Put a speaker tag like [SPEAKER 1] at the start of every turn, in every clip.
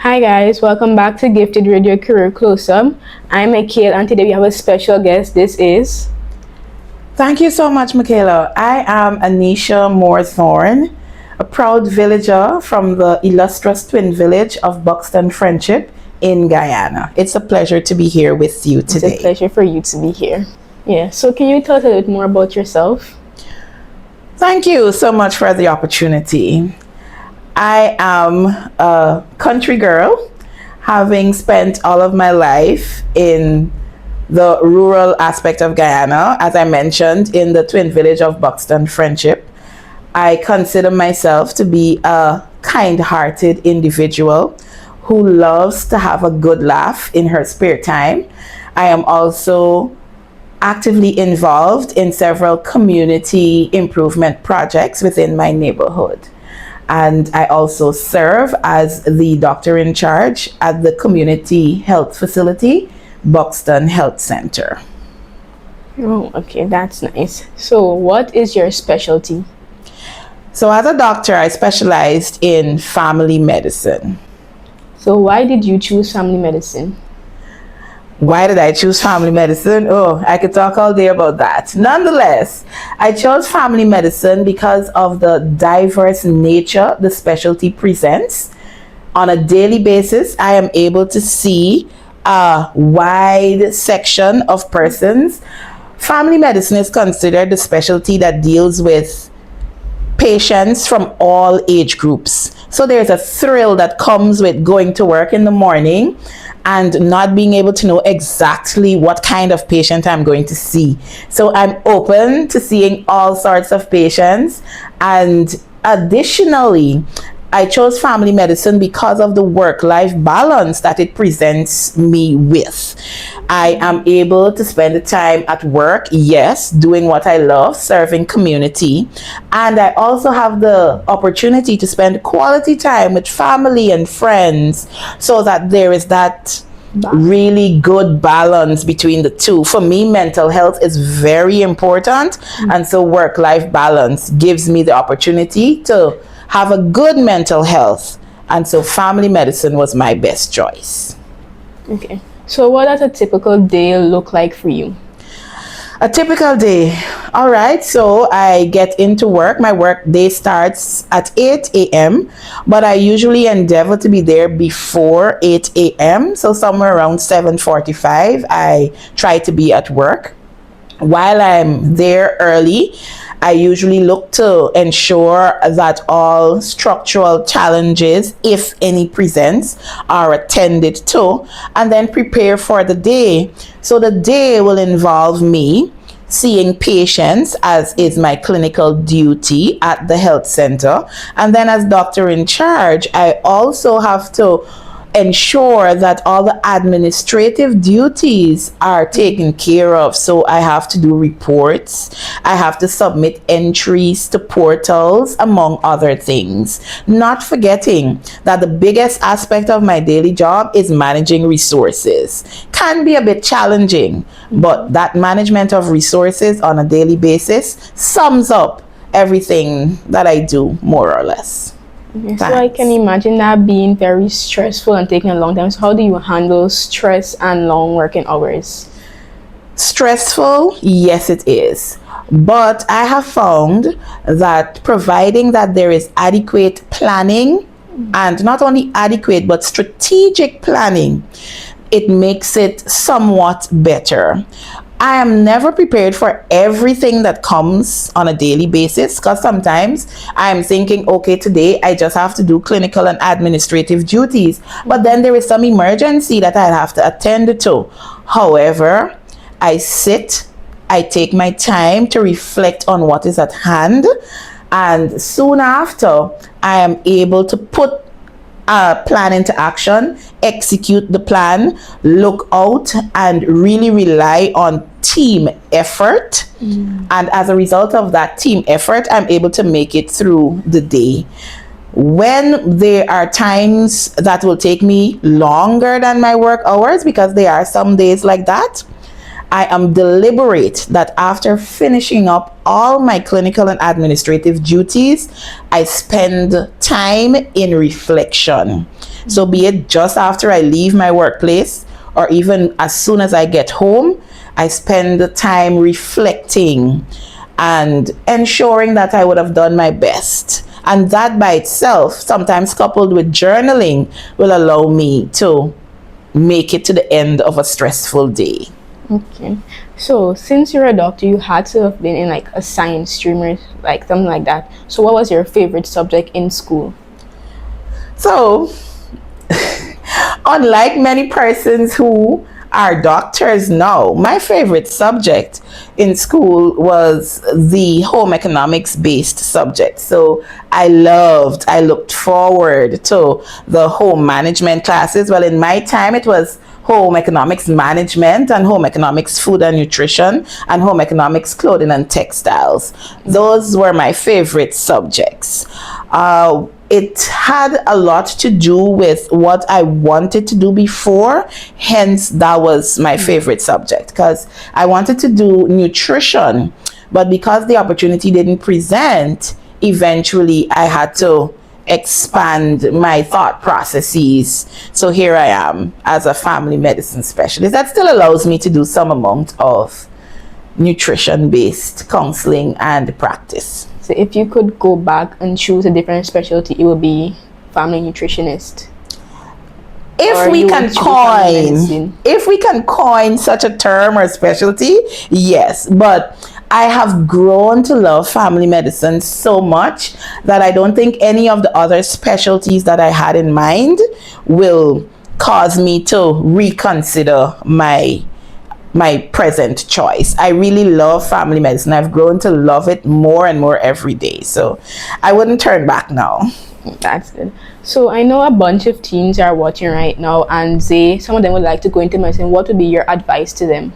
[SPEAKER 1] Hi guys, welcome back to Gifted Radio Career Close-Up. I'm Mikhail and today we have a special guest. This is...
[SPEAKER 2] Thank you so much, Michaela. I am Aneisha Moore-Thorne, a proud villager from the illustrious twin village of Buxton Friendship in Guyana. It's a pleasure to be here with you today.
[SPEAKER 1] It's a pleasure for you to be here. Yeah, so can you tell us a little bit more about yourself?
[SPEAKER 2] Thank you so much for the opportunity. I am a country girl, having spent all of my life in the rural aspect of Guyana, as I mentioned, in the twin village of Buxton Friendship. I consider myself to be a kind-hearted individual who loves to have a good laugh in her spare time. I am also actively involved in several community improvement projects within my neighborhood. And I also serve as the doctor in charge at the community health facility, Buxton Health Center.
[SPEAKER 1] Oh, okay, that's nice. So what is your specialty?
[SPEAKER 2] So as a doctor, I specialized in family medicine.
[SPEAKER 1] So why did you choose family medicine?
[SPEAKER 2] Why did I choose family medicine? Oh, I could talk all day about that. Nonetheless, I chose family medicine because of the diverse nature the specialty presents. On a daily basis, I am able to see a wide section of persons. Family medicine is considered the specialty that deals with patients from all age groups. So there's a thrill that comes with going to work in the morning and not being able to know exactly what kind of patient I'm going to see. So I'm open to seeing all sorts of patients. And additionally, I chose family medicine because of the work-life balance that it presents me with. I am able to spend the time at work, yes, doing what I love, serving community. And I also have the opportunity to spend quality time with family and friends so that there is that really good balance between the two. For me, mental health is very important. And so work-life balance gives me the opportunity to have a good mental health. And so family medicine was my best choice.
[SPEAKER 1] Okay. So what does a typical day look like for you?
[SPEAKER 2] A typical day. All right, so I get into work. My work day starts at 8 a.m., but I usually endeavor to be there before 8 a.m. So somewhere around 7:45, I try to be at work. While I'm there early, I usually look to ensure that all structural challenges, if any presents, are attended to, and then prepare for the day. So the day will involve me seeing patients, as is my clinical duty at the health center. And then as doctor in charge, I also have to ensure that all the administrative duties are taken care of. So I have to do reports, I have to submit entries to portals, among other things. Not forgetting that the biggest aspect of my daily job is managing resources. Can be a bit challenging, but that management of resources on a daily basis sums up everything that I do, more or less.
[SPEAKER 1] Okay, so I can imagine that being very stressful and taking a long time. So how do you handle stress and long working hours?
[SPEAKER 2] Stressful, yes it is. But I have found that providing that there is adequate planning, and not only adequate but strategic planning, it makes it somewhat better. I am never prepared for everything that comes on a daily basis, because sometimes I'm thinking, okay, today I just have to do clinical and administrative duties, but then there is some emergency that I have to attend to. However, I sit, I take my time to reflect on what is at hand, and soon after I am able to put a plan into action, execute the plan, look out, and really rely on team effort. And as a result of that team effort, I'm able to make it through the day. When there are times that will take me longer than my work hours, because there are some days like that, I am deliberate that after finishing up all my clinical and administrative duties, I spend time in reflection. So, be it just after I leave my workplace or even as soon as I get home, I spend the time reflecting and ensuring that I would have done my best. And that by itself, sometimes coupled with journaling, will allow me to make it to the end of a stressful day.
[SPEAKER 1] Okay. So since you're a doctor, you had to have been in like a science stream or like something like that. So what was your favorite subject in school?
[SPEAKER 2] So, unlike many persons who are doctors now, my favorite subject in school was the home economics based subject. So I looked forward to the home management classes. Well, in my time, it was home economics management and home economics food and nutrition and home economics clothing and textiles. Those were my favorite subjects. It had a lot to do with what I wanted to do before, hence that was my favorite subject, because I wanted to do nutrition, but because the opportunity didn't present, eventually I had to expand my thought processes. So here I am as a family medicine specialist. That still allows me to do some amount of nutrition based counseling and practice.
[SPEAKER 1] So if you could go back and choose a different specialty, it would be family nutritionist.
[SPEAKER 2] If we can coin such a term or specialty, yes. But I have grown to love family medicine so much that I don't think any of the other specialties that I had in mind will cause me to reconsider my present choice. I really love family medicine. I've grown to love it more and more every day. So I wouldn't turn back now.
[SPEAKER 1] That's good. So I know a bunch of teens are watching right now and some of them would like to go into medicine. What would be your advice to them?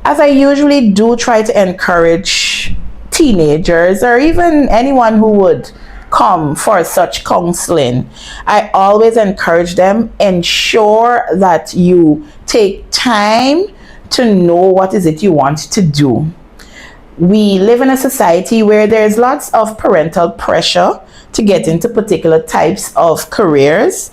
[SPEAKER 2] As I usually do try to encourage teenagers or even anyone who would come for such counseling, I always encourage them, ensure that you take time to know what is it you want to do. We live in a society where there's lots of parental pressure to get into particular types of careers,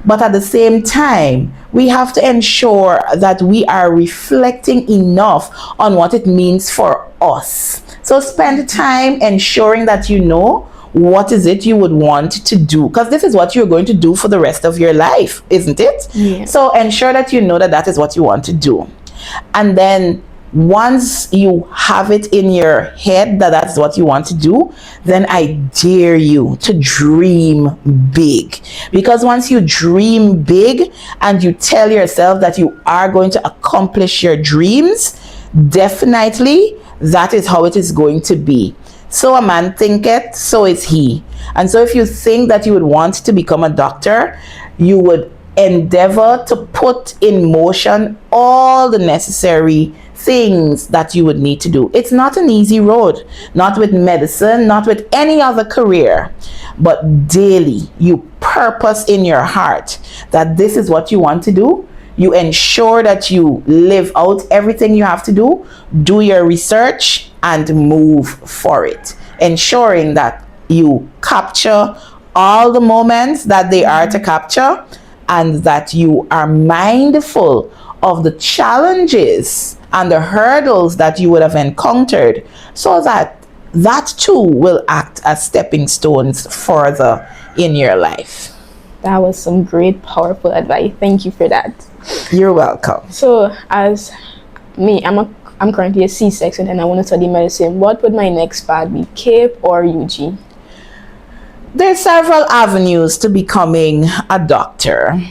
[SPEAKER 2] but at the same time, we have to ensure that we are reflecting enough on what it means for us. So spend time ensuring that you know what is it you would want to do, because this is what you're going to do for the rest of your life, isn't it?
[SPEAKER 1] Yeah.
[SPEAKER 2] So ensure that you know that that is what you want to do. And then once you have it in your head that that's what you want to do, then I dare you to dream big. Because once you dream big and you tell yourself that you are going to accomplish your dreams, definitely that is how it is going to be. So a man thinketh, so is he. And so if you think that you would want to become a doctor, you would endeavor to put in motion all the necessary things that you would need to do. It's not an easy road, not with medicine, not with any other career, but daily you purpose in your heart that this is what you want to do. You ensure that you live out everything you have to do your research, and move for it, ensuring that you capture all the moments that they are to capture, and that you are mindful of the challenges and the hurdles that you would have encountered, so that that too will act as stepping stones further in your life.
[SPEAKER 1] That was some great, powerful advice. Thank you for that.
[SPEAKER 2] You're welcome.
[SPEAKER 1] So as me, I'm currently a C-section and I want to study medicine. What would my next path be, CAPE or UG?
[SPEAKER 2] There's several avenues to becoming a doctor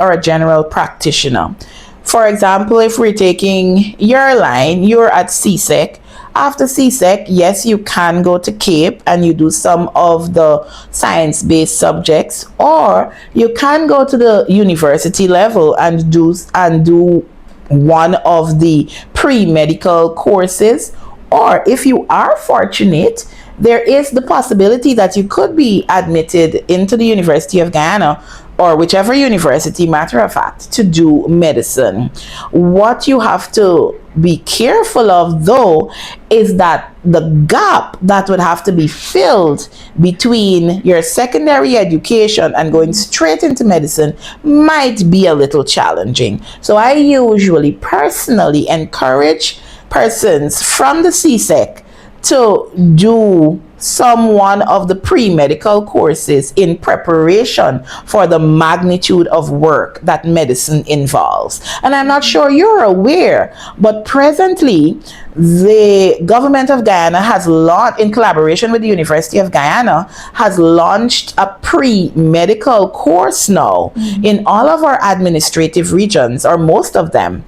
[SPEAKER 2] or a general practitioner. For example, if we're taking your line, you're at CSEC. After CSEC, yes, you can go to CAPE and you do some of the science-based subjects, or you can go to the university level and do one of the pre-medical courses. Or if you are fortunate, there is the possibility that you could be admitted into the University of Guyana or whichever university, matter of fact, to do medicine. What you have to be careful of, though, is that the gap that would have to be filled between your secondary education and going straight into medicine might be a little challenging. So I usually personally encourage persons from the CSEC to do some one of the pre-medical courses in preparation for the magnitude of work that medicine involves. And I'm not sure you're aware, but presently the government of Guyana has launched, in collaboration with the University of Guyana, has launched a pre-medical course now in all of our administrative regions, or most of them.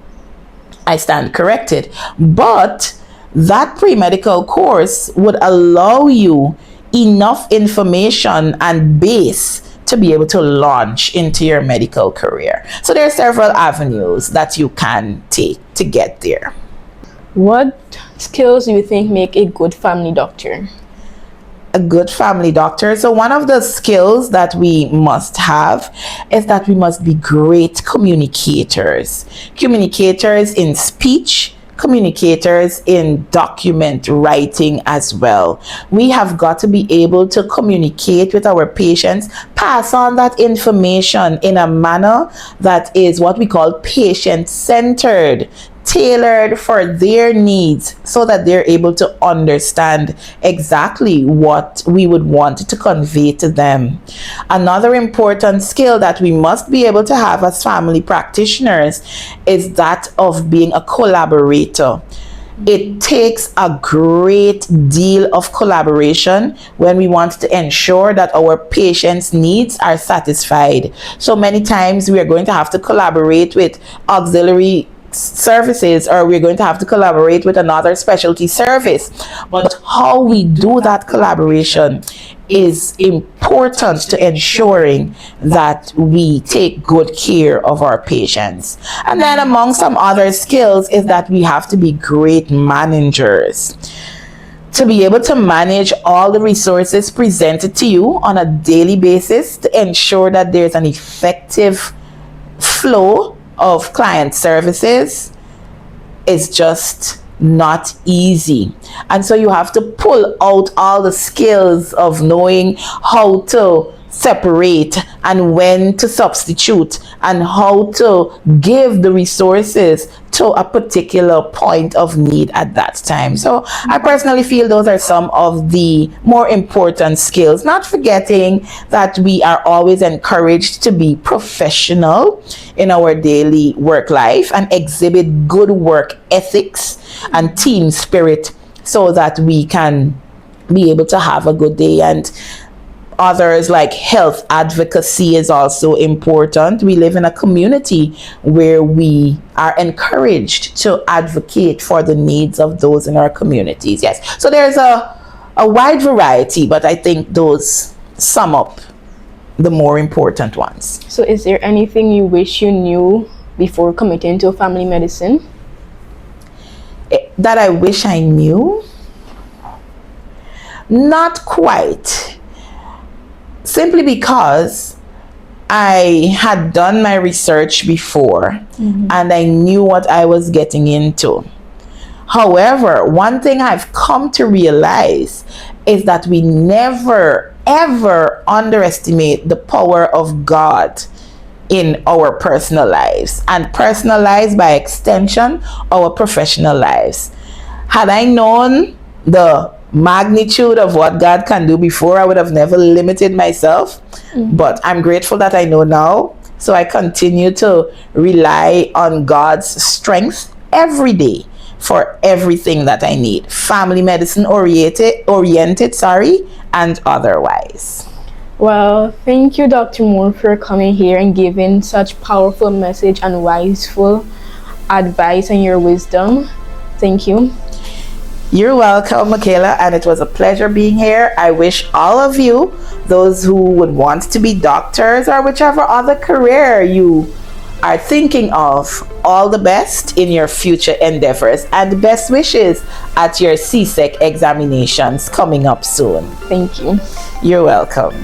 [SPEAKER 2] I stand corrected, but that pre-medical course would allow you enough information and base to be able to launch into your medical career. So there are several avenues that you can take to get there.
[SPEAKER 1] What skills do you think make a good family doctor?
[SPEAKER 2] A good family doctor. So one of the skills that we must have is that we must be great communicators. Communicators in speech, communicators in document writing as well. We have got to be able to communicate with our patients, pass on that information in a manner that is what we call patient-centered, tailored for their needs, so that they're able to understand exactly what we would want to convey to them. Another important skill that we must be able to have as family practitioners is that of being a collaborator. It takes a great deal of collaboration when we want to ensure that our patients' needs are satisfied. So many times we are going to have to collaborate with auxiliary services, or we're going to have to collaborate with another specialty service. But how we do that collaboration is important to ensuring that we take good care of our patients. And then among some other skills is that we have to be great managers. To be able to manage all the resources presented to you on a daily basis to ensure that there's an effective flow of client services is just not easy. And so you have to pull out all the skills of knowing how to separate and when to substitute and how to give the resources to a particular point of need at that time. So I personally feel those are some of the more important skills, not forgetting that we are always encouraged to be professional in our daily work life and exhibit good work ethics and team spirit so that we can be able to have a good day. And others like health advocacy is also important. We live in a community where we are encouraged to advocate for the needs of those in our communities. Yes, so there's a wide variety, but I think those sum up the more important ones.
[SPEAKER 1] So is there anything you wish you knew before committing to family medicine?
[SPEAKER 2] That I wish I knew? Not quite. Simply because I had done my research before and I knew what I was getting into. However, one thing I've come to realize is that we never ever underestimate the power of God in our personal lives, and personal lives by extension our professional lives. Had I known the magnitude of what God can do before, I would have never limited myself. But I'm grateful that I know now, so I continue to rely on God's strength every day for everything that I need, family medicine oriented, and otherwise.
[SPEAKER 1] Well, thank you, Dr. Moore, for coming here and giving such powerful message and wiseful advice and your wisdom. Thank you.
[SPEAKER 2] You're welcome, Michaela, and it was a pleasure being here. I wish all of you, those who would want to be doctors or whichever other career you are thinking of, all the best in your future endeavors and best wishes at your CSEC examinations coming up soon.
[SPEAKER 1] Thank you.
[SPEAKER 2] You're welcome.